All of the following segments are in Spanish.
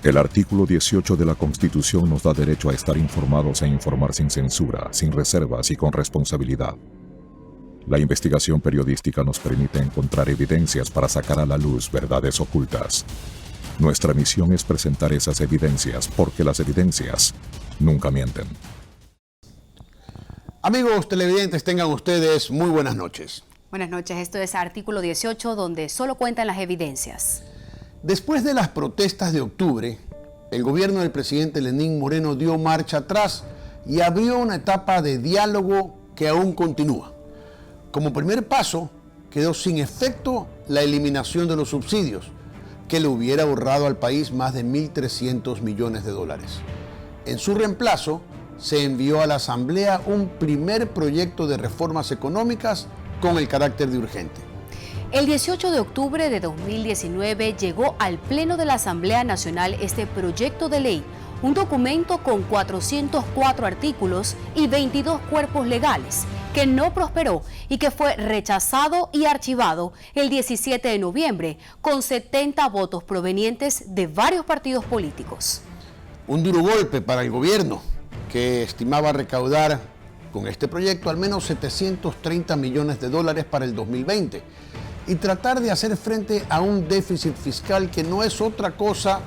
El artículo 18 de la Constitución nos da derecho a estar informados e informar sin censura, sin reservas y con responsabilidad. La investigación periodística nos permite encontrar evidencias para sacar a la luz verdades ocultas. Nuestra misión es presentar esas evidencias porque las evidencias nunca mienten. Amigos televidentes, tengan ustedes muy buenas noches. Buenas noches, esto es Artículo 18, donde solo cuentan las evidencias. Después de las protestas de octubre, el gobierno del presidente Lenín Moreno dio marcha atrás y abrió una etapa de diálogo que aún continúa. Como primer paso, quedó sin efecto la eliminación de los subsidios, que le hubiera ahorrado al país más de 1.300 millones de dólares. En su reemplazo, se envió a la Asamblea un primer proyecto de reformas económicas con el carácter de urgente. El 18 de octubre de 2019 llegó al Pleno de la Asamblea Nacional este proyecto de ley, un documento con 404 artículos y 22 cuerpos legales, que no prosperó y que fue rechazado y archivado el 17 de noviembre con 70 votos provenientes de varios partidos políticos. Un duro golpe para el gobierno, que estimaba recaudar con este proyecto al menos 730 millones de dólares para el 2020 y tratar de hacer frente a un déficit fiscal que no es otra cosa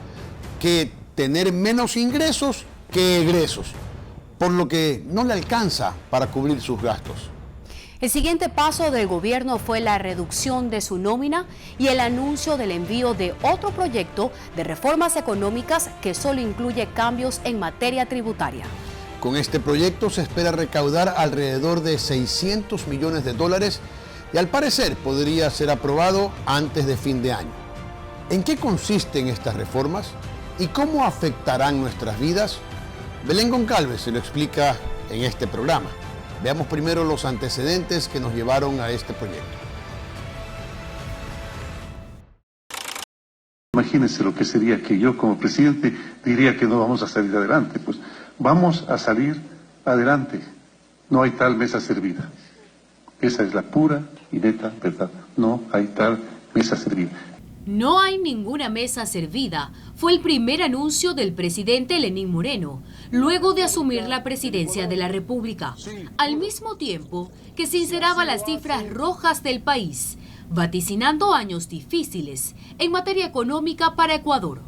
que tener menos ingresos que egresos, por lo que no le alcanza para cubrir sus gastos. El siguiente paso del gobierno fue la reducción de su nómina y el anuncio del envío de otro proyecto de reformas económicas que solo incluye cambios en materia tributaria. Con este proyecto se espera recaudar alrededor de 600 millones de dólares y al parecer podría ser aprobado antes de fin de año. ¿En qué consisten estas reformas y cómo afectarán nuestras vidas? Belén Goncalves se lo explica en este programa. Veamos primero los antecedentes que nos llevaron a este proyecto. Imagínense lo que sería que yo como presidente diría que no vamos a salir adelante. Pues vamos a salir adelante. No hay tal mesa servida. Esa es la pura y neta verdad. No hay tal mesa servida. No hay ninguna mesa servida. Fue el primer anuncio del presidente Lenín Moreno, luego de asumir la presidencia de la República, al mismo tiempo que sinceraba las cifras rojas del país, vaticinando años difíciles en materia económica para Ecuador.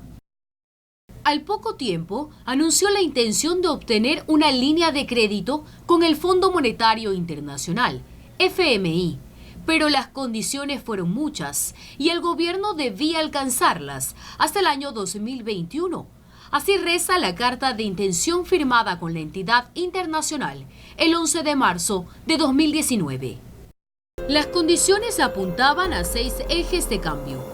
Al poco tiempo, anunció la intención de obtener una línea de crédito con el Fondo Monetario Internacional, FMI, pero las condiciones fueron muchas y el gobierno debía alcanzarlas hasta el año 2021. Así reza la carta de intención firmada con la entidad internacional el 11 de marzo de 2019. Las condiciones apuntaban a 6 ejes de cambio.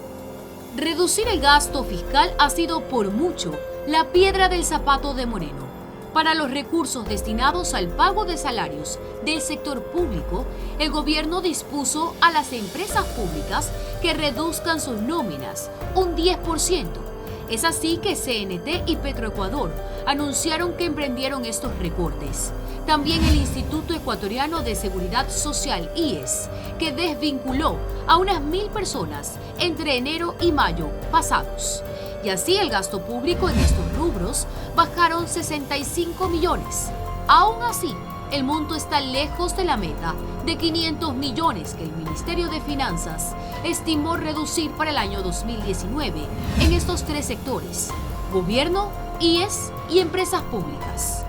Reducir el gasto fiscal ha sido por mucho la piedra del zapato de Moreno. Para los recursos destinados al pago de salarios del sector público, el gobierno dispuso a las empresas públicas que reduzcan sus nóminas un 10%. Es así que CNT y Petroecuador anunciaron que emprendieron estos recortes. También el Instituto Ecuatoriano de Seguridad Social, IES, que desvinculó a unas 1.000 personas entre enero y mayo pasados. Y así el gasto público en estos rubros bajaron 65 millones. Aún así, el monto está lejos de la meta de 500 millones que el Ministerio de Finanzas estimó reducir para el año 2019 en estos 3 sectores: gobierno, IES y empresas públicas.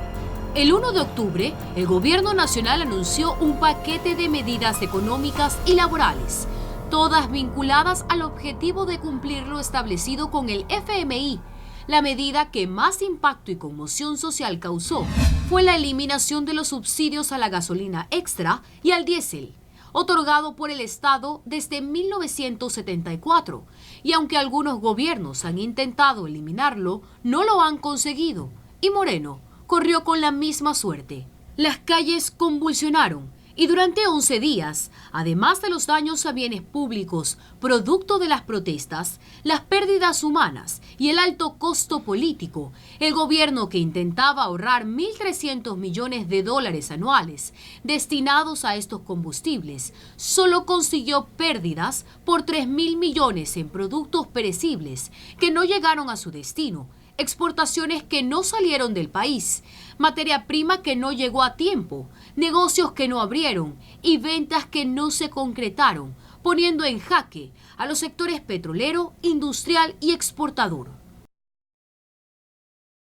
El 1 de octubre, el Gobierno Nacional anunció un paquete de medidas económicas y laborales, todas vinculadas al objetivo de cumplir lo establecido con el FMI. La medida que más impacto y conmoción social causó fue la eliminación de los subsidios a la gasolina extra y al diésel, otorgado por el Estado desde 1974. Y aunque algunos gobiernos han intentado eliminarlo, no lo han conseguido. Y Moreno corrió con la misma suerte. Las calles convulsionaron y durante 11 días, además de los daños a bienes públicos producto de las protestas, las pérdidas humanas y el alto costo político, el gobierno que intentaba ahorrar 1.300 millones de dólares anuales destinados a estos combustibles, solo consiguió pérdidas por 3.000 millones en productos perecibles que no llegaron a su destino, exportaciones que no salieron del país, materia prima que no llegó a tiempo, negocios que no abrieron y ventas que no se concretaron, poniendo en jaque a los sectores petrolero, industrial y exportador.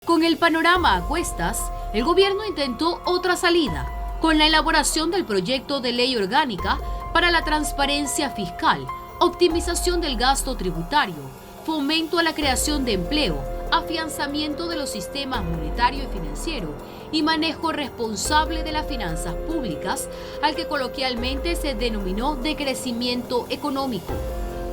Con el panorama a cuestas, el gobierno intentó otra salida, con la elaboración del proyecto de ley orgánica para la transparencia fiscal, optimización del gasto tributario, fomento a la creación de empleo, afianzamiento de los sistemas monetario y financiero y manejo responsable de las finanzas públicas, al que coloquialmente se denominó de crecimiento económico.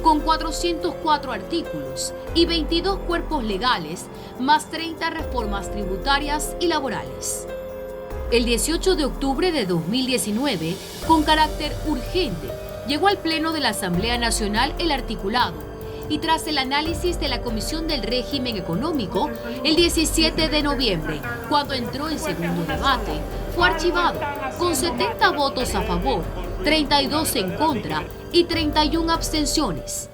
Con 404 artículos y 22 cuerpos legales, más 30 reformas tributarias y laborales. El 18 de octubre de 2019, con carácter urgente, llegó al Pleno de la Asamblea Nacional el articulado, y tras el análisis de la Comisión del Régimen Económico, el 17 de noviembre, cuando entró en segundo debate, fue archivado con 70 votos a favor, 32 en contra y 31 abstenciones.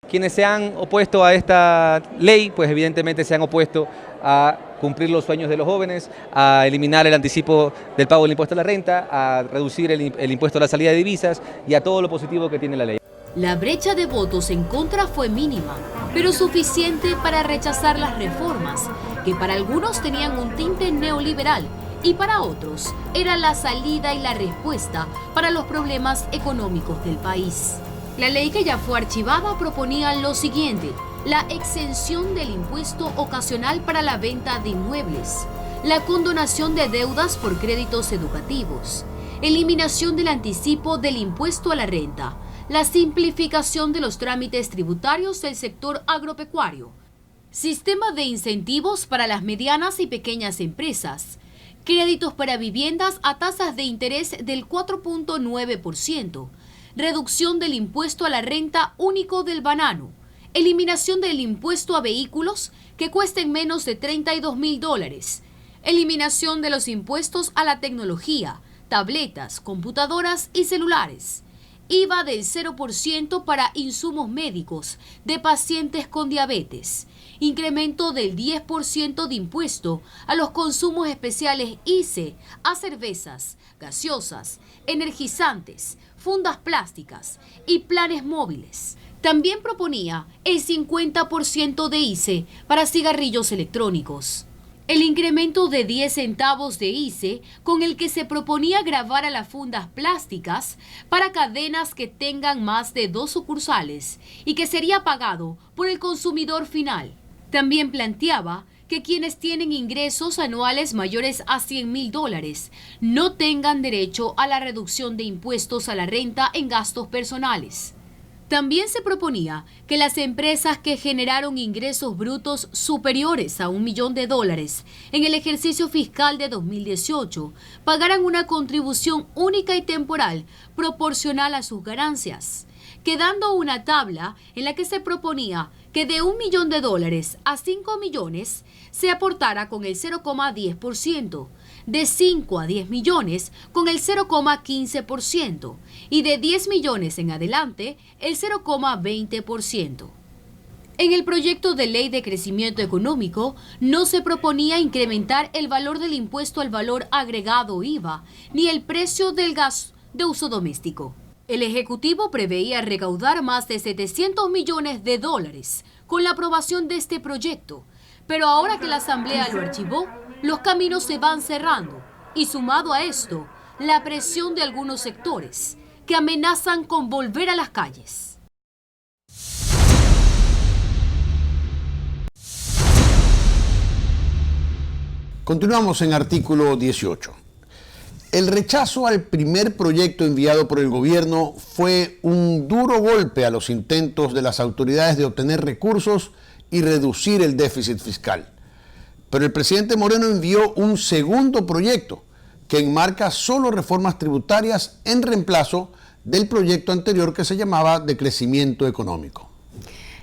Quienes se han opuesto a esta ley, pues evidentemente se han opuesto a cumplir los sueños de los jóvenes, a eliminar el anticipo del pago del impuesto a la renta, a reducir el impuesto a la salida de divisas y a todo lo positivo que tiene la ley. La brecha de votos en contra fue mínima, pero suficiente para rechazar las reformas, que para algunos tenían un tinte neoliberal y para otros era la salida y la respuesta para los problemas económicos del país. La ley que ya fue archivada proponía lo siguiente: la exención del impuesto ocasional para la venta de inmuebles, la condonación de deudas por créditos educativos, eliminación del anticipo del impuesto a la renta, la simplificación de los trámites tributarios del sector agropecuario, sistema de incentivos para las medianas y pequeñas empresas, créditos para viviendas a tasas de interés del 4.9%, reducción del impuesto a la renta único del banano, eliminación del impuesto a vehículos que cuesten menos de $32.000, eliminación de los impuestos a la tecnología, tabletas, computadoras y celulares, IVA del 0% para insumos médicos de pacientes con diabetes, incremento del 10% de impuesto a los consumos especiales ICE, a cervezas, gaseosas, energizantes, fundas plásticas y planes móviles. También proponía el 50% de ICE para cigarrillos electrónicos. El incremento de 10 centavos de ICE con el que se proponía gravar a las fundas plásticas para cadenas que tengan más de 2 sucursales y que sería pagado por el consumidor final. También planteaba que quienes tienen ingresos anuales mayores a $100.000 no tengan derecho a la reducción de impuestos a la renta en gastos personales. También se proponía que las empresas que generaron ingresos brutos superiores a $1 millón en el ejercicio fiscal de 2018 pagaran una contribución única y temporal proporcional a sus ganancias, quedando una tabla en la que se proponía que de $1 millón a 5 millones se aportara con el 0,10%, de 5 a 10 millones con el 0,15% y de 10 millones en adelante el 0,20%. En el proyecto de ley de crecimiento económico no se proponía incrementar el valor del impuesto al valor agregado IVA ni el precio del gas de uso doméstico. El Ejecutivo preveía recaudar más de $700 millones con la aprobación de este proyecto, pero ahora que la Asamblea lo archivó, los caminos se van cerrando y sumado a esto, la presión de algunos sectores que amenazan con volver a las calles. Continuamos en artículo 18. El rechazo al primer proyecto enviado por el gobierno fue un duro golpe a los intentos de las autoridades de obtener recursos y reducir el déficit fiscal. Pero el presidente Moreno envió un segundo proyecto que enmarca solo reformas tributarias en reemplazo del proyecto anterior que se llamaba de crecimiento económico.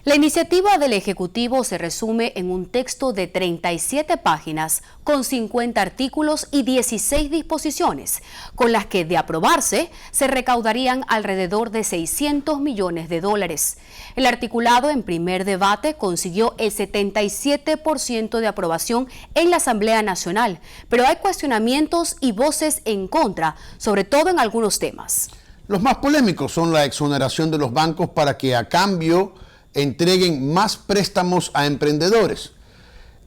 La iniciativa del Ejecutivo se resume en un texto de 37 páginas con 50 artículos y 16 disposiciones, con las que, de aprobarse, se recaudarían alrededor de $600 millones. El articulado en primer debate consiguió el 77% de aprobación en la Asamblea Nacional, pero hay cuestionamientos y voces en contra, sobre todo en algunos temas. Los más polémicos son la exoneración de los bancos para que a cambio entreguen más préstamos a emprendedores,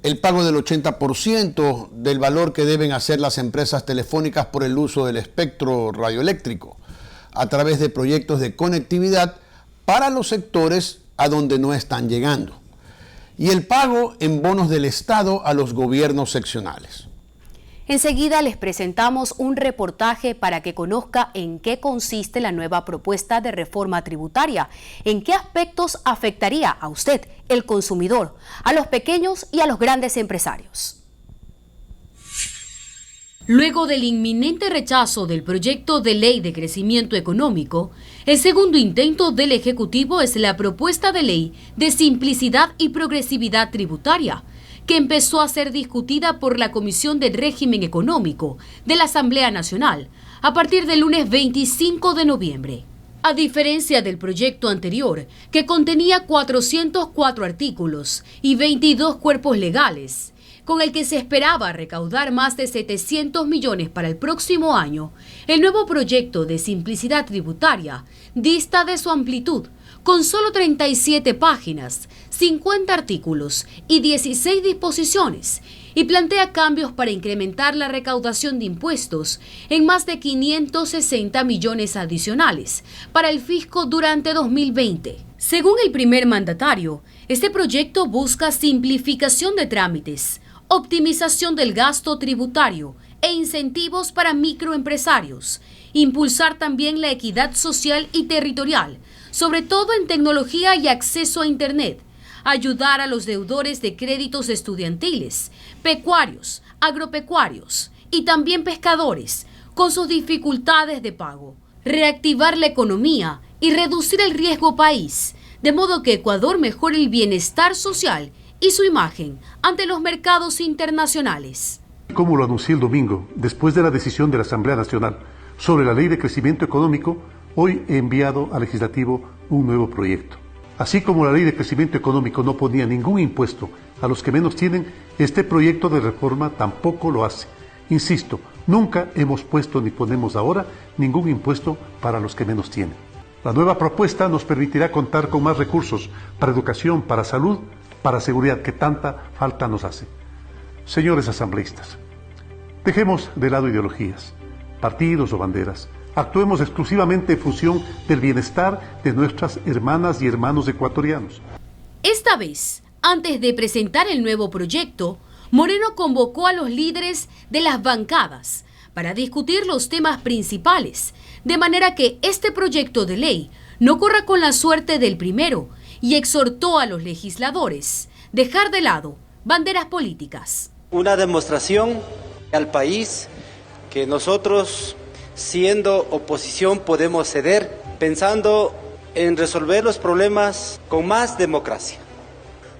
el pago del 80% del valor que deben hacer las empresas telefónicas por el uso del espectro radioeléctrico a través de proyectos de conectividad para los sectores a donde no están llegando, y el pago en bonos del Estado a los gobiernos seccionales. Enseguida les presentamos un reportaje para que conozca en qué consiste la nueva propuesta de reforma tributaria, en qué aspectos afectaría a usted, el consumidor, a los pequeños y a los grandes empresarios. Luego del inminente rechazo del proyecto de ley de crecimiento económico, el segundo intento del Ejecutivo es la propuesta de ley de simplicidad y progresividad tributaria, que empezó a ser discutida por la Comisión del Régimen Económico de la Asamblea Nacional a partir del lunes 25 de noviembre. A diferencia del proyecto anterior, que contenía 404 artículos y 22 cuerpos legales, con el que se esperaba recaudar más de 700 millones para el próximo año, el nuevo proyecto de simplicidad tributaria dista de su amplitud, con solo 37 páginas, 50 artículos y 16 disposiciones, y plantea cambios para incrementar la recaudación de impuestos en más de 560 millones adicionales para el fisco durante 2020. Según el primer mandatario, este proyecto busca simplificación de trámites, optimización del gasto tributario e incentivos para microempresarios, impulsar también la equidad social y territorial, sobre todo en tecnología y acceso a Internet, ayudar a los deudores de créditos estudiantiles, pecuarios, agropecuarios y también pescadores con sus dificultades de pago, reactivar la economía y reducir el riesgo país, de modo que Ecuador mejore el bienestar social y su imagen ante los mercados internacionales. Como lo anuncié el domingo, después de la decisión de la Asamblea Nacional sobre la Ley de Crecimiento Económico, hoy he enviado al Legislativo un nuevo proyecto. Así como la Ley de Crecimiento Económico no ponía ningún impuesto a los que menos tienen, este proyecto de reforma tampoco lo hace. Insisto, nunca hemos puesto ni ponemos ahora ningún impuesto para los que menos tienen. La nueva propuesta nos permitirá contar con más recursos para educación, para salud, para seguridad, que tanta falta nos hace. Señores asambleístas, dejemos de lado ideologías, partidos o banderas. Actuemos exclusivamente en función del bienestar de nuestras hermanas y hermanos ecuatorianos. Esta vez, antes de presentar el nuevo proyecto, Moreno convocó a los líderes de las bancadas para discutir los temas principales, de manera que este proyecto de ley no corra con la suerte del primero, y exhortó a los legisladores dejar de lado banderas políticas. Una demostración al país que nosotros, siendo oposición, podemos ceder pensando en resolver los problemas con más democracia.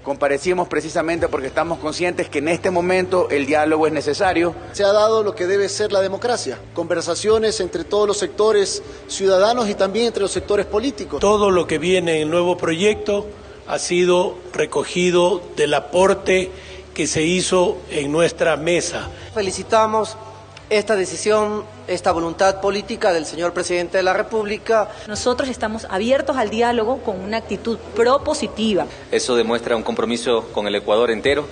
Comparecimos precisamente porque estamos conscientes que en este momento el diálogo es necesario. Se ha dado lo que debe ser la democracia, conversaciones entre todos los sectores ciudadanos y también entre los sectores políticos. Todo lo que viene en el nuevo proyecto ha sido recogido del aporte que se hizo en nuestra mesa. Felicitamos esta decisión, esta voluntad política del señor presidente de la República. Nosotros estamos abiertos al diálogo con una actitud propositiva. Eso demuestra un compromiso con el Ecuador entero.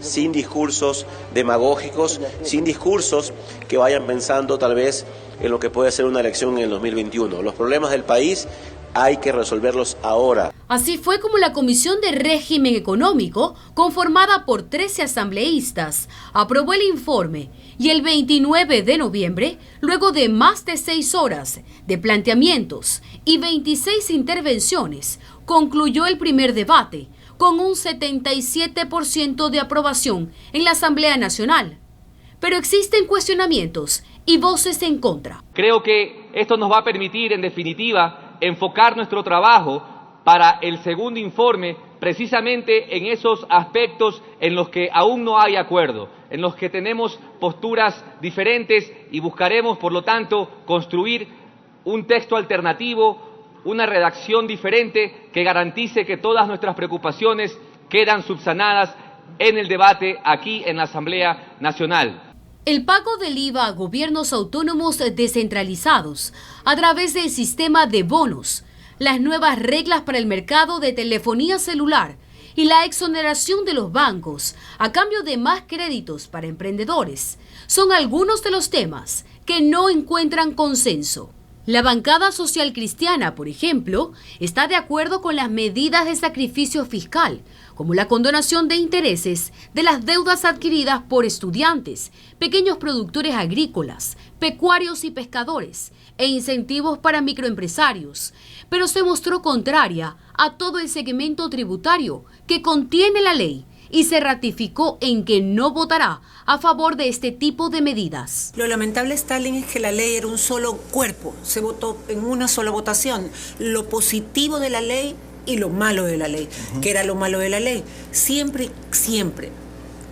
Sin discursos demagógicos, sin discursos que vayan pensando tal vez en lo que puede ser una elección en el 2021. Los problemas del país hay que resolverlos ahora. Así fue como la Comisión de Régimen Económico, conformada por 13 asambleístas, aprobó el informe y el 29 de noviembre, luego de más de 6 horas de planteamientos y 26 intervenciones, concluyó el primer debate con un 77% de aprobación en la Asamblea Nacional. Pero existen cuestionamientos y voces en contra. Creo que esto nos va a permitir, en definitiva, enfocar nuestro trabajo para el segundo informe precisamente en esos aspectos en los que aún no hay acuerdo, en los que tenemos posturas diferentes y buscaremos, por lo tanto, construir un texto alternativo una redacción diferente que garantice que todas nuestras preocupaciones quedan subsanadas en el debate aquí en la Asamblea Nacional. El pago del IVA a gobiernos autónomos descentralizados a través del sistema de bonos, las nuevas reglas para el mercado de telefonía celular y la exoneración de los bancos a cambio de más créditos para emprendedores son algunos de los temas que no encuentran consenso. La bancada social cristiana, por ejemplo, está de acuerdo con las medidas de sacrificio fiscal, como la condonación de intereses de las deudas adquiridas por estudiantes, pequeños productores agrícolas, pecuarios y pescadores, e incentivos para microempresarios, pero se mostró contraria a todo el segmento tributario que contiene la ley y se ratificó en que no votará a favor de este tipo de medidas. Lo lamentable, Stalin, es que la ley era un solo cuerpo, se votó en una sola votación. Lo positivo de la ley y lo malo de la ley. ¿Qué era lo malo de la ley? Siempre,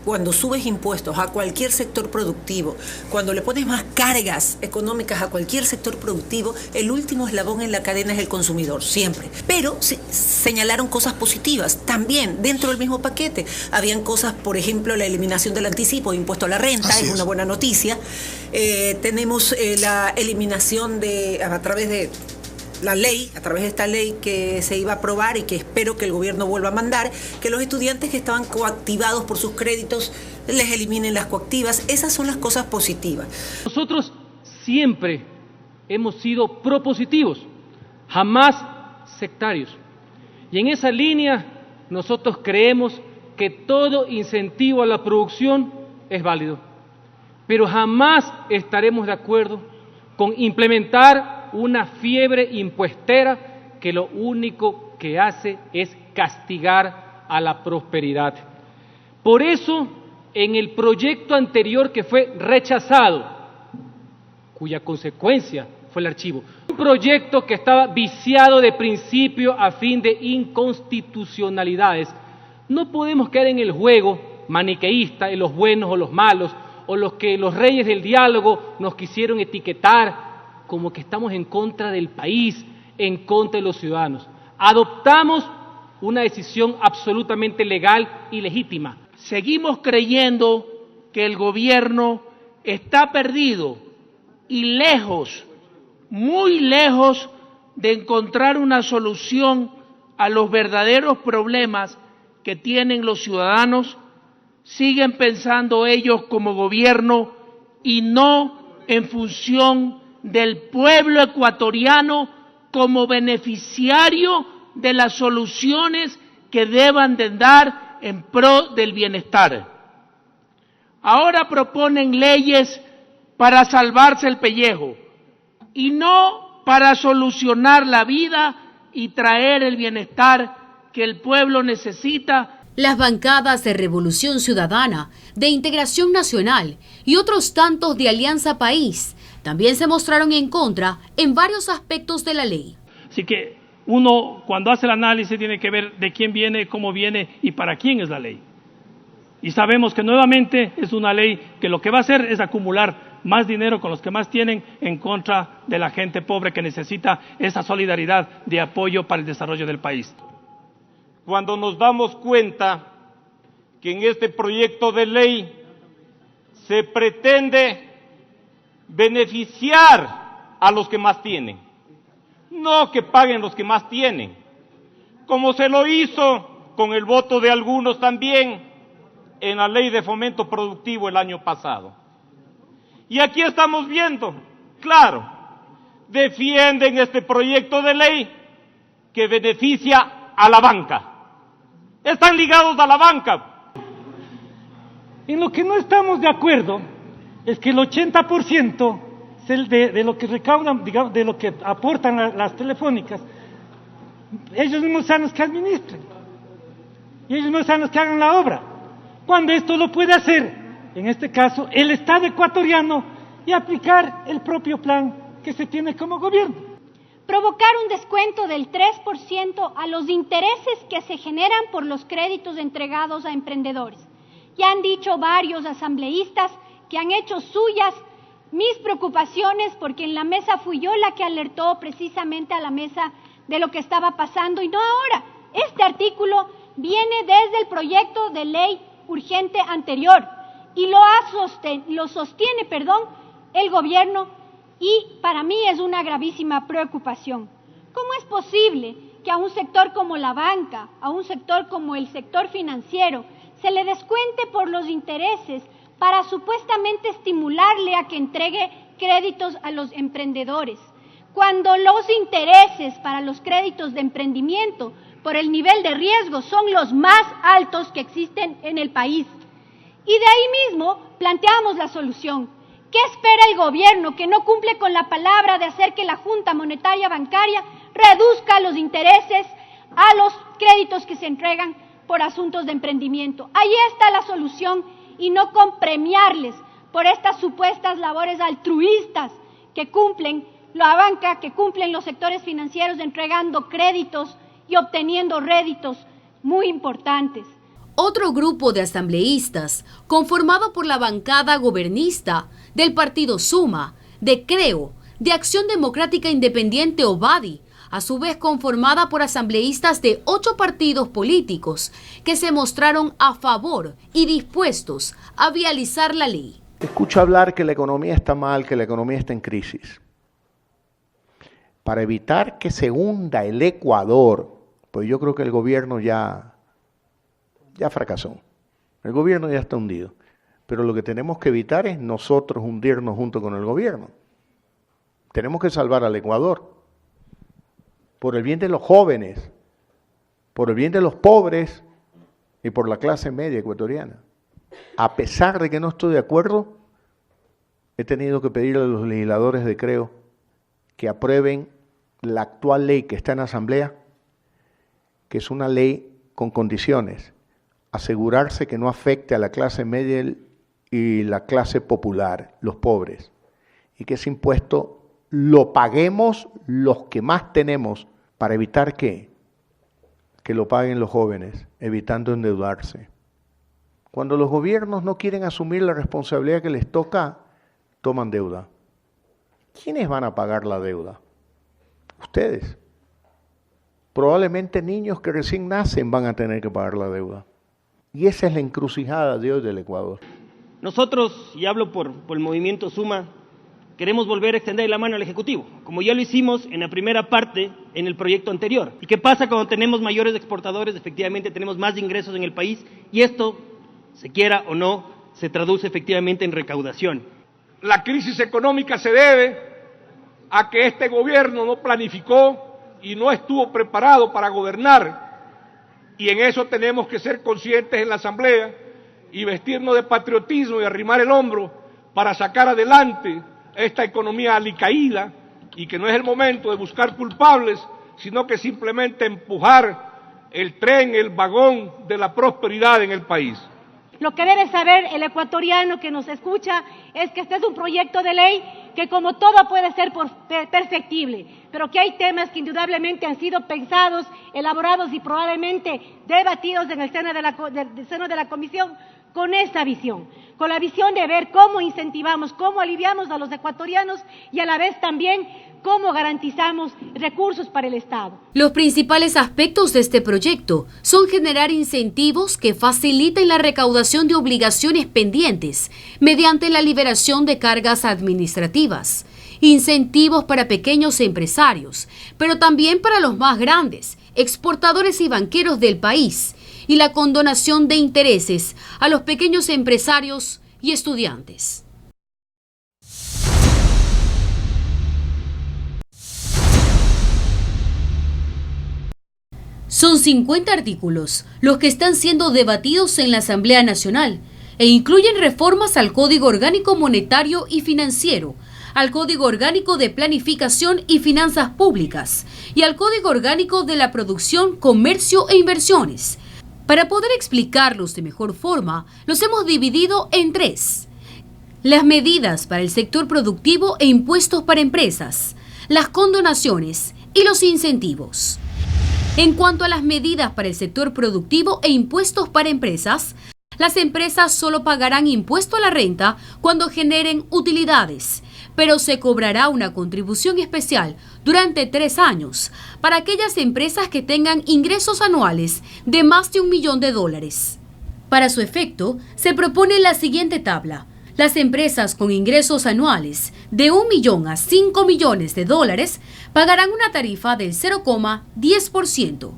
cuando subes impuestos a cualquier sector productivo, cuando le pones más cargas económicas a cualquier sector productivo, el último eslabón en la cadena es el consumidor, siempre. Pero señalaron cosas positivas. También, dentro del mismo paquete, habían cosas, por ejemplo, la eliminación del anticipo de impuesto a la renta, es una buena noticia. Tenemos la eliminación a través de la ley, a través de esta ley que se iba a aprobar y que espero que el gobierno vuelva a mandar, que los estudiantes que estaban coactivados por sus créditos les eliminen las coactivas. Esas son las cosas positivas. Nosotros siempre hemos sido propositivos, jamás sectarios. Y en esa línea nosotros creemos que todo incentivo a la producción es válido, pero jamás estaremos de acuerdo con implementar una fiebre impuestera que lo único que hace es castigar a la prosperidad. Por eso, en el proyecto anterior que fue rechazado, cuya consecuencia fue el archivo, un proyecto que estaba viciado de principio a fin de inconstitucionalidades, no podemos caer en el juego maniqueísta, en los buenos o los malos, o los que los reyes del diálogo nos quisieron etiquetar como que estamos en contra del país, en contra de los ciudadanos. Adoptamos una decisión absolutamente legal y legítima. Seguimos creyendo que el gobierno está perdido y lejos, muy lejos de encontrar una solución a los verdaderos problemas que tienen los ciudadanos. Siguen pensando ellos como gobierno y no en función del pueblo ecuatoriano como beneficiario de las soluciones que deban de dar en pro del bienestar. Ahora proponen leyes para salvarse el pellejo y no para solucionar la vida y traer el bienestar que el pueblo necesita. Las bancadas de Revolución Ciudadana, de Integración Nacional y otros tantos de Alianza País también se mostraron en contra en varios aspectos de la ley. Así que uno, cuando hace el análisis, tiene que ver de quién viene, cómo viene y para quién es la ley. Y sabemos que nuevamente es una ley que lo que va a hacer es acumular más dinero con los que más tienen en contra de la gente pobre que necesita esa solidaridad de apoyo para el desarrollo del país. Cuando nos damos cuenta que en este proyecto de ley se pretende beneficiar a los que más tienen, no que paguen los que más tienen, como se lo hizo con el voto de algunos también en la ley de fomento productivo el año pasado. Y aquí estamos viendo, claro, defienden este proyecto de ley que beneficia a la banca. Están ligados a la banca. En lo que no estamos de acuerdo es que el 80% de lo que recaudan, digamos, de lo que aportan las telefónicas, ellos mismos sean los que administren. Y ellos mismos sean los que hagan la obra. Cuando esto lo puede hacer, en este caso, el Estado ecuatoriano y aplicar el propio plan que se tiene como gobierno. Provocar un descuento del 3% a los intereses que se generan por los créditos entregados a emprendedores. Ya han dicho varios asambleístas que han hecho suyas mis preocupaciones, porque en la mesa fui yo la que alertó precisamente a la mesa de lo que estaba pasando y no ahora. Este artículo viene desde el proyecto de ley urgente anterior y lo sostiene el gobierno, y para mí es una gravísima preocupación. ¿Cómo es posible que a un sector como la banca, a un sector como el sector financiero, se le descuente por los intereses para supuestamente estimularle a que entregue créditos a los emprendedores, cuando los intereses para los créditos de emprendimiento por el nivel de riesgo son los más altos que existen en el país? Y de ahí mismo planteamos la solución. ¿Qué espera el gobierno que no cumple con la palabra de hacer que la Junta Monetaria Bancaria reduzca los intereses a los créditos que se entregan por asuntos de emprendimiento? Ahí está la solución, y no con premiarles por estas supuestas labores altruistas que cumplen la banca, que cumplen los sectores financieros entregando créditos y obteniendo réditos muy importantes. Otro grupo de asambleístas, conformado por la bancada gobernista del partido Suma, de Creo, de Acción Democrática Independiente o BADI, a su vez conformada por asambleístas de 8 partidos políticos que se mostraron a favor y dispuestos a vializar la ley. Escucho hablar que la economía está mal, que la economía está en crisis. Para evitar que se hunda el Ecuador, pues yo creo que el gobierno ya fracasó. El gobierno ya está hundido. Pero lo que tenemos que evitar es nosotros hundirnos junto con el gobierno. Tenemos que salvar al Ecuador. Por el bien de los jóvenes, por el bien de los pobres y por la clase media ecuatoriana. A pesar de que no estoy de acuerdo, he tenido que pedirle a los legisladores de Creo que aprueben la actual ley que está en asamblea, que es una ley con condiciones. Asegurarse que no afecte a la clase media y la clase popular, los pobres, y que ese impuesto lo paguemos los que más tenemos, para evitar que lo paguen los jóvenes, evitando endeudarse. Cuando los gobiernos no quieren asumir la responsabilidad que les toca, toman deuda. ¿Quiénes van a pagar la deuda? Ustedes. Probablemente niños que recién nacen van a tener que pagar la deuda. Y esa es la encrucijada de hoy del Ecuador. Nosotros, y hablo por el movimiento Suma, queremos volver a extender la mano al Ejecutivo, como ya lo hicimos en la primera parte en el proyecto anterior. ¿Y qué pasa cuando tenemos mayores exportadores? Efectivamente tenemos más ingresos en el país, y esto, se quiera o no, se traduce efectivamente en recaudación. La crisis económica se debe a que este gobierno no planificó y no estuvo preparado para gobernar, y en eso tenemos que ser conscientes en la Asamblea y vestirnos de patriotismo y arrimar el hombro para sacar adelante esta economía alicaída, y que no es el momento de buscar culpables, sino que simplemente empujar el tren, el vagón de la prosperidad en el país. Lo que debe saber el ecuatoriano que nos escucha es que este es un proyecto de ley que, como todo, puede ser perfectible, pero que hay temas que indudablemente han sido pensados, elaborados y probablemente debatidos en el seno de la comisión con esa visión, con la visión de ver cómo incentivamos, cómo aliviamos a los ecuatorianos y a la vez también cómo garantizamos recursos para el Estado. Los principales aspectos de este proyecto son generar incentivos que faciliten la recaudación de obligaciones pendientes mediante la liberación de cargas administrativas, incentivos para pequeños empresarios, pero también para los más grandes, exportadores y banqueros del país, y la condonación de intereses a los pequeños empresarios y estudiantes. Son 50 artículos los que están siendo debatidos en la Asamblea Nacional e incluyen reformas al Código Orgánico Monetario y Financiero, al Código Orgánico de Planificación y Finanzas Públicas y al Código Orgánico de la Producción, Comercio e Inversiones. Para poder explicarlos de mejor forma, los hemos dividido en 3. Las medidas para el sector productivo e impuestos para empresas, las condonaciones y los incentivos. En cuanto a las medidas para el sector productivo e impuestos para empresas, las empresas solo pagarán impuesto a la renta cuando generen utilidades, pero se cobrará una contribución especial durante 3 años para aquellas empresas que tengan ingresos anuales de más de $1 millón. Para su efecto, se propone la siguiente tabla. Las empresas con ingresos anuales de $1 millón a $5 millones pagarán una tarifa del 0,10%.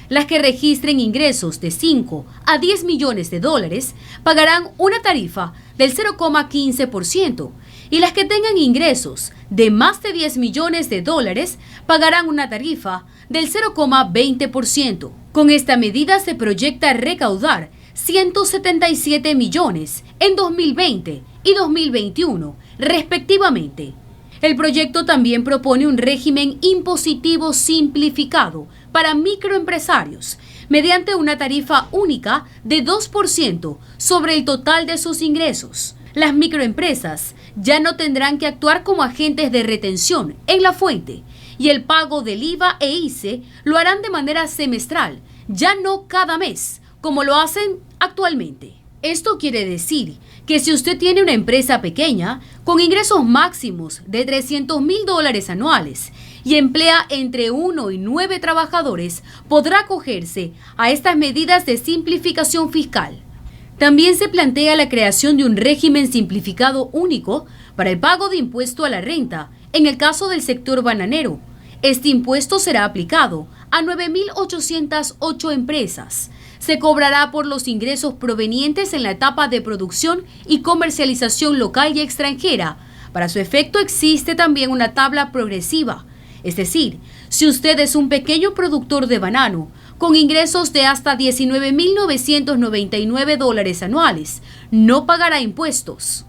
Las que registren ingresos de 5 a 10 millones de dólares pagarán una tarifa del 0,15%. Y las que tengan ingresos de más de 10 millones de dólares pagarán una tarifa del 0,20%. Con esta medida se proyecta recaudar 177 millones en 2020 y 2021, respectivamente. El proyecto también propone un régimen impositivo simplificado para microempresarios, mediante una tarifa única de 2% sobre el total de sus ingresos. Las microempresas ya no tendrán que actuar como agentes de retención en la fuente, y el pago del IVA e ICE lo harán de manera semestral, ya no cada mes, como lo hacen actualmente. Esto quiere decir que si usted tiene una empresa pequeña con ingresos máximos de $300,000 anuales y emplea entre 1 y 9 trabajadores, podrá acogerse a estas medidas de simplificación fiscal. También se plantea la creación de un régimen simplificado único para el pago de impuesto a la renta en el caso del sector bananero. Este impuesto será aplicado a 9.808 empresas. Se cobrará por los ingresos provenientes en la etapa de producción y comercialización local y extranjera. Para su efecto existe también una tabla progresiva. Es decir, si usted es un pequeño productor de banano con ingresos de hasta $19.999 anuales, no pagará impuestos.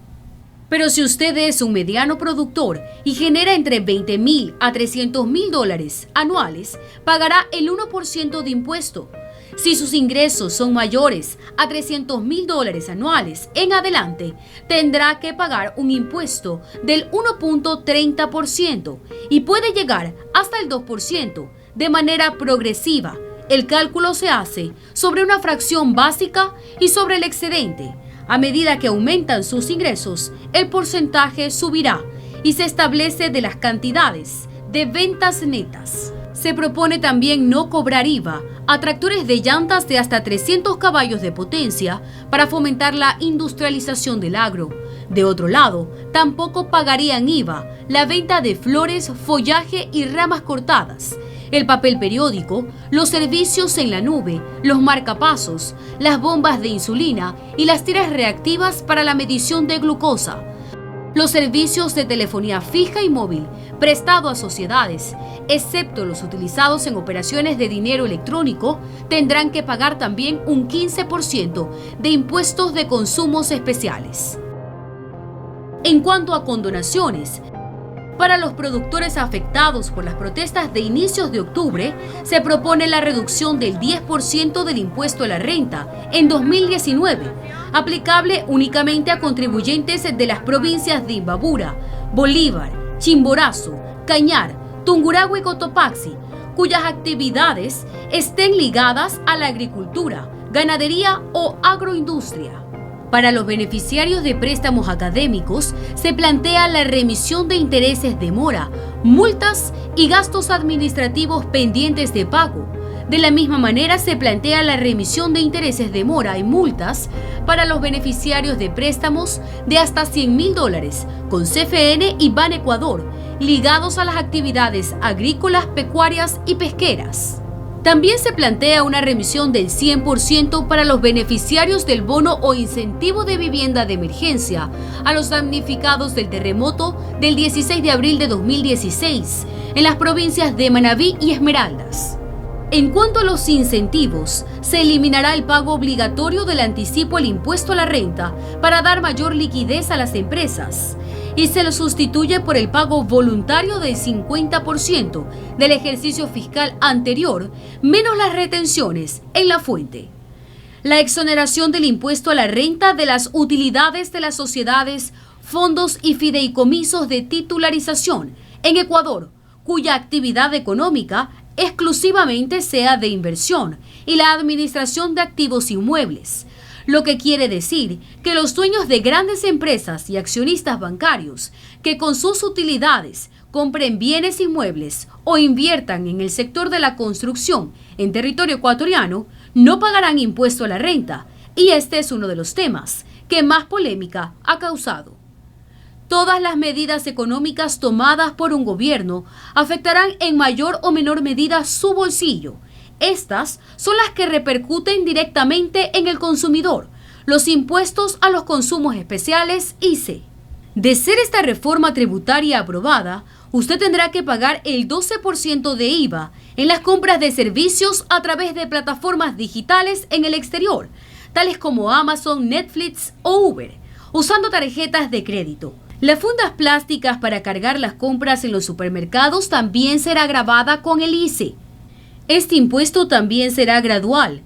Pero si usted es un mediano productor y genera entre $20,000 a $300,000 anuales, pagará el 1% de impuesto. Si sus ingresos son mayores a $300,000 anuales en adelante, tendrá que pagar un impuesto del 1.30% y puede llegar hasta el 2% de manera progresiva. El cálculo se hace sobre una fracción básica y sobre el excedente. A medida que aumentan sus ingresos, el porcentaje subirá y se establece de las cantidades de ventas netas. Se propone también no cobrar IVA a tractores de llantas de hasta 300 caballos de potencia para fomentar la industrialización del agro. De otro lado, tampoco pagarían IVA la venta de flores, follaje y ramas cortadas, el papel periódico, los servicios en la nube, los marcapasos, las bombas de insulina y las tiras reactivas para la medición de glucosa. Los servicios de telefonía fija y móvil prestado a sociedades, excepto los utilizados en operaciones de dinero electrónico, tendrán que pagar también un 15% de impuestos de consumos especiales. En cuanto a condonaciones, para los productores afectados por las protestas de inicios de octubre, se propone la reducción del 10% del impuesto a la renta en 2019, aplicable únicamente a contribuyentes de las provincias de Imbabura, Bolívar, Chimborazo, Cañar, Tungurahua y Cotopaxi, cuyas actividades estén ligadas a la agricultura, ganadería o agroindustria. Para los beneficiarios de préstamos académicos, se plantea la remisión de intereses de mora, multas y gastos administrativos pendientes de pago. De la misma manera, se plantea la remisión de intereses de mora y multas para los beneficiarios de préstamos de hasta $100,000 con CFN y Banecuador, ligados a las actividades agrícolas, pecuarias y pesqueras. También se plantea una remisión del 100% para los beneficiarios del bono o incentivo de vivienda de emergencia a los damnificados del terremoto del 16 de abril de 2016 en las provincias de Manabí y Esmeraldas. En cuanto a los incentivos, se eliminará el pago obligatorio del anticipo al impuesto a la renta para dar mayor liquidez a las empresas, y se lo sustituye por el pago voluntario del 50% del ejercicio fiscal anterior, menos las retenciones en la fuente. La exoneración del impuesto a la renta de las utilidades de las sociedades, fondos y fideicomisos de titularización en Ecuador, cuya actividad económica exclusivamente sea de inversión y la administración de activos inmuebles. lo que quiere decir que los dueños de grandes empresas y accionistas bancarios que con sus utilidades compren bienes inmuebles o inviertan en el sector de la construcción en territorio ecuatoriano no pagarán impuesto a la renta, y este es uno de los temas que más polémica ha causado. Todas las medidas económicas tomadas por un gobierno afectarán en mayor o menor medida su bolsillo. Estas son las que repercuten directamente en el consumidor, los impuestos a los consumos especiales ICE. De ser esta reforma tributaria aprobada, usted tendrá que pagar el 12% de IVA en las compras de servicios a través de plataformas digitales en el exterior, tales como Amazon, Netflix o Uber, usando tarjetas de crédito. Las fundas plásticas para cargar las compras en los supermercados también será gravada con el ICE. Este impuesto también será gradual,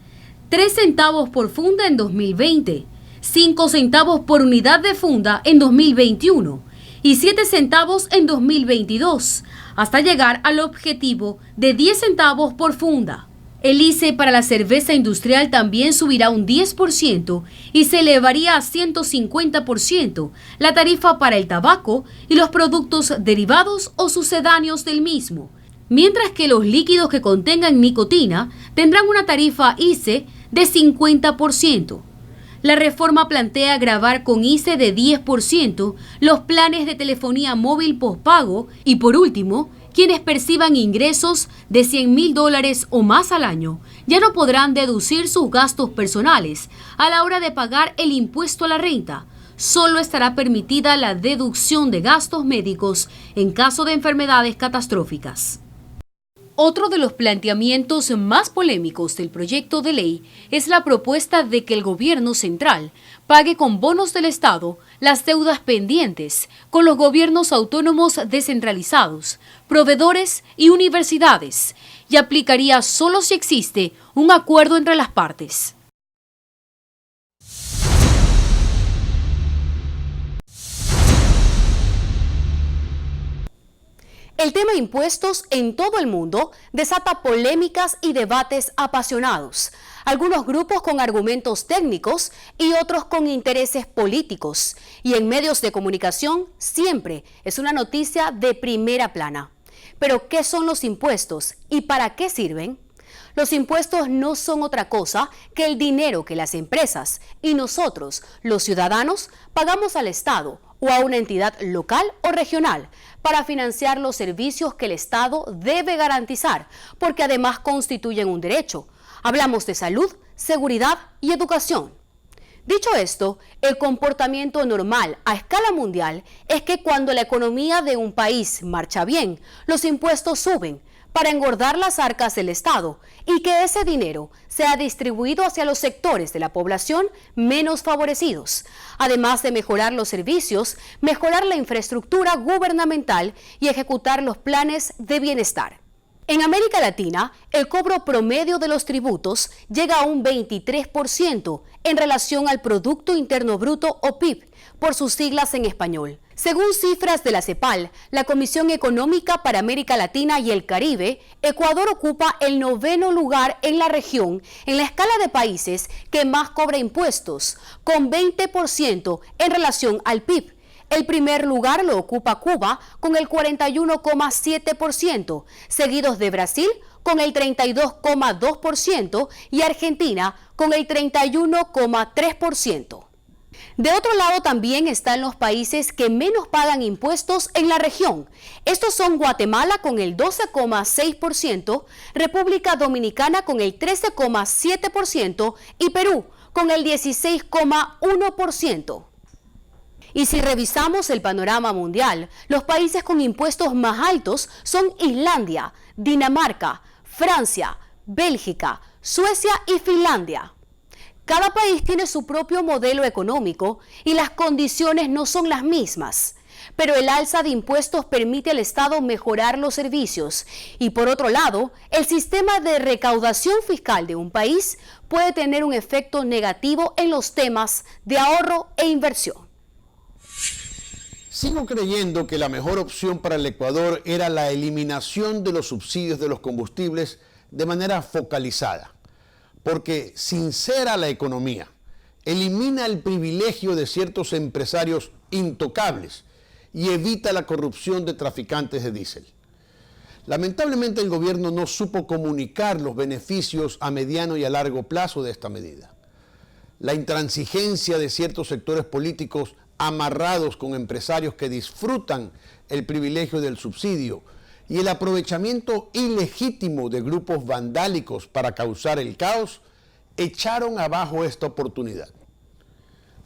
3 centavos por funda en 2020, 5 centavos por unidad de funda en 2021 y 7 centavos en 2022, hasta llegar al objetivo de 10 centavos por funda. El ICE para la cerveza industrial también subirá un 10% y se elevaría a 150% la tarifa para el tabaco y los productos derivados o sucedáneos del mismo, mientras que los líquidos que contengan nicotina tendrán una tarifa ICE de 50%. La reforma plantea gravar con ICE de 10% los planes de telefonía móvil postpago y, por último, quienes perciban ingresos de $100,000 o más al año ya no podrán deducir sus gastos personales a la hora de pagar el impuesto a la renta. Solo estará permitida la deducción de gastos médicos en caso de enfermedades catastróficas. Otro de los planteamientos más polémicos del proyecto de ley es la propuesta de que el gobierno central pague con bonos del Estado las deudas pendientes con los gobiernos autónomos descentralizados, proveedores y universidades, y aplicaría solo si existe un acuerdo entre las partes. El tema impuestos en todo el mundo desata polémicas y debates apasionados, algunos grupos con argumentos técnicos y otros con intereses políticos, y en medios de comunicación siempre es una noticia de primera plana. Pero, ¿qué son los impuestos y para qué sirven? Los impuestos no son otra cosa que el dinero que las empresas y nosotros, los ciudadanos, pagamos al Estado o a una entidad local o regional para financiar los servicios que el Estado debe garantizar, porque además constituyen un derecho. Hablamos de salud, seguridad y educación. Dicho esto, el comportamiento normal a escala mundial es que cuando la economía de un país marcha bien, los impuestos suben para engordar las arcas del Estado y que ese dinero sea distribuido hacia los sectores de la población menos favorecidos, además de mejorar los servicios, mejorar la infraestructura gubernamental y ejecutar los planes de bienestar. En América Latina, el cobro promedio de los tributos llega a un 23% en relación al Producto Interno Bruto o PIB, por sus siglas en español. Según cifras de la CEPAL, la Comisión Económica para América Latina y el Caribe, Ecuador ocupa el 9º lugar en la región en la escala de países que más cobra impuestos, con 20% en relación al PIB. El primer lugar lo ocupa Cuba con el 41,7%, seguidos de Brasil con el 32,2% y Argentina con el 31,3%. De otro lado también están los países que menos pagan impuestos en la región. Estos son Guatemala con el 12,6%, República Dominicana con el 13,7% y Perú con el 16,1%. Y si revisamos el panorama mundial, los países con impuestos más altos son Islandia, Dinamarca, Francia, Bélgica, Suecia y Finlandia. Cada país tiene su propio modelo económico y las condiciones no son las mismas. Pero el alza de impuestos permite al Estado mejorar los servicios y, por otro lado, el sistema de recaudación fiscal de un país puede tener un efecto negativo en los temas de ahorro e inversión. Sigo creyendo que la mejor opción para el Ecuador era la eliminación de los subsidios de los combustibles de manera focalizada, porque sincera la economía elimina el privilegio de ciertos empresarios intocables y evita la corrupción de traficantes de diésel. Lamentablemente el gobierno no supo comunicar los beneficios a mediano y a largo plazo de esta medida. La intransigencia de ciertos sectores políticos amarrados con empresarios que disfrutan el privilegio del subsidio y el aprovechamiento ilegítimo de grupos vandálicos para causar el caos, echaron abajo esta oportunidad.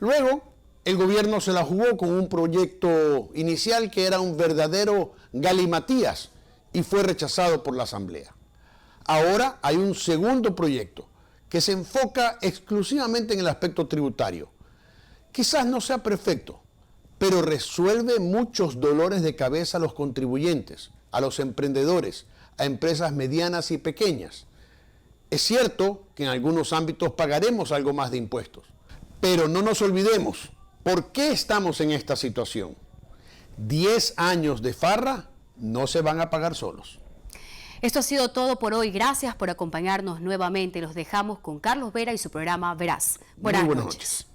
Luego, el gobierno se la jugó con un proyecto inicial que era un verdadero galimatías y fue rechazado por la Asamblea. Ahora hay un segundo proyecto que se enfoca exclusivamente en el aspecto tributario. Quizás no sea perfecto, pero resuelve muchos dolores de cabeza a los contribuyentes, a los emprendedores, a empresas medianas y pequeñas. Es cierto que en algunos ámbitos pagaremos algo más de impuestos, pero no nos olvidemos, ¿por qué estamos en esta situación? 10 años de farra no se van a pagar solos. Esto ha sido todo por hoy. Gracias por acompañarnos nuevamente. Los dejamos con Carlos Vera y su programa Verás. Buenas noches.